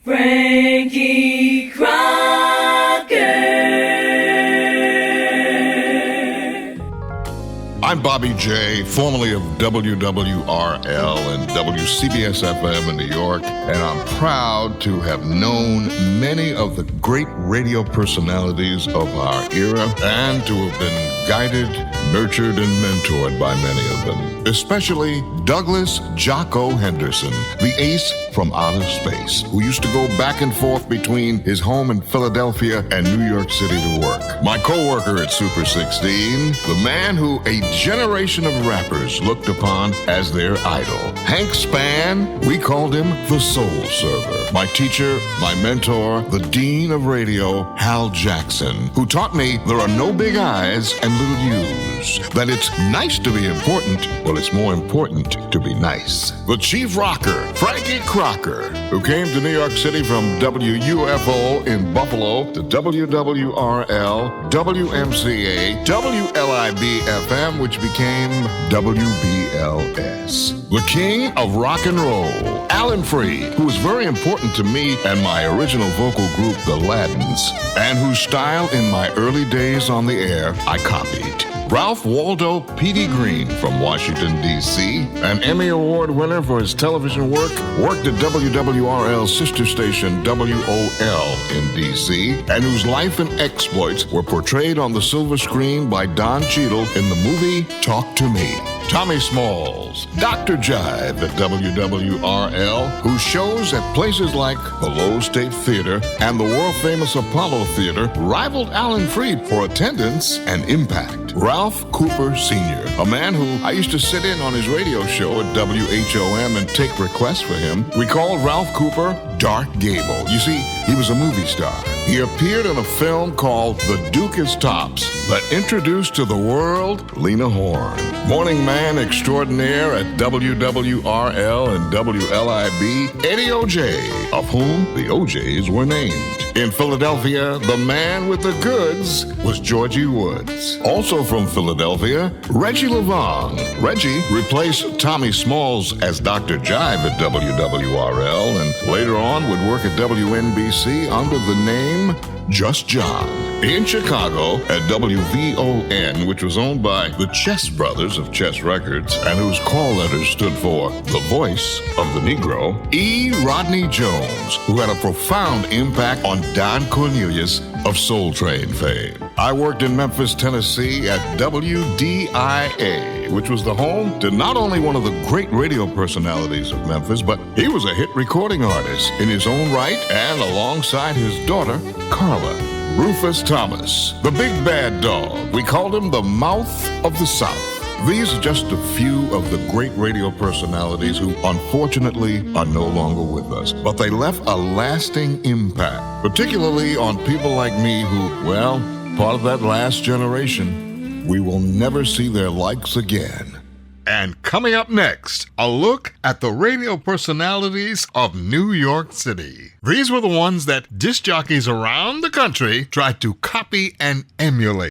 Frankie Crocker. I'm Bobby J., formerly of WWRL and WCBS-FM in New York, and I'm proud to have known many of the great radio personalities of our era and to have been guided, nurtured, and mentored by many of them, especially Douglas Jocko Henderson, the ace from outer space, who used to go back and forth between his home in Philadelphia and New York City to work. My co-worker at Super 16, the man who a generation of rappers looked upon as their idol. Hank Spann, we called him the Soul Server. My teacher, my mentor, the Dean of Radio, Hal Jackson, who taught me there are no big I's and little U's, that it's nice to be important, well, it's more important to be nice. The Chief Rocker, Frankie Crocker, who came to New York City from WUFO in Buffalo to WWRL, WMCA, WLIB-FM, which became WBLS. The King of Rock and Roll, Alan Freed, who was very important to me and my original vocal group, the Laddins, and whose style in my early days on the air I copied. Ralph Waldo Petey Green from Washington, D.C., an Emmy Award winner for his television work, worked at WWRL's sister station WOL in D.C., and whose life and exploits were portrayed on the silver screen by Don Cheadle in the movie Talk to Me. Tommy Smalls, Dr. Jive at WWRL, whose shows at places like the Lowe State Theater and the world-famous Apollo Theater rivaled Alan Freed for attendance and impact. Ralph Cooper Sr., a man who I used to sit in on his radio show at WHOM and take requests for him. We called Ralph Cooper Dark Gable. You see, he was a movie star. He appeared in a film called The Duke is Tops that introduced to the world Lena Horne. Morning man extraordinaire at WWRL and WLIB, Eddie O.J., of whom the O.J.'s were named. In Philadelphia, the man with the goods was Georgie Woods. Also from Philadelphia, Reggie Levong. Reggie replaced Tommy Smalls as Dr. Jive at WWRL and later on would work at WNBC under the name Just John. In Chicago at WVON, which was owned by the Chess Brothers of Chess Records and whose call letters stood for the voice of the Negro, E. Rodney Jones, who had a profound impact on Don Cornelius of Soul Train fame. I worked in Memphis, Tennessee at WDIA, which was the home to not only one of the great radio personalities of Memphis, but he was a hit recording artist in his own right and alongside his daughter, Carla. Rufus Thomas, the big bad dog. We called him the Mouth of the South. These are just a few of the great radio personalities who unfortunately are no longer with us. But they left a lasting impact, particularly on people like me who, well, part of that last generation. We will never see their likes again. And coming up next, a look at the radio personalities of New York City. These were the ones that disc jockeys around the country tried to copy and emulate.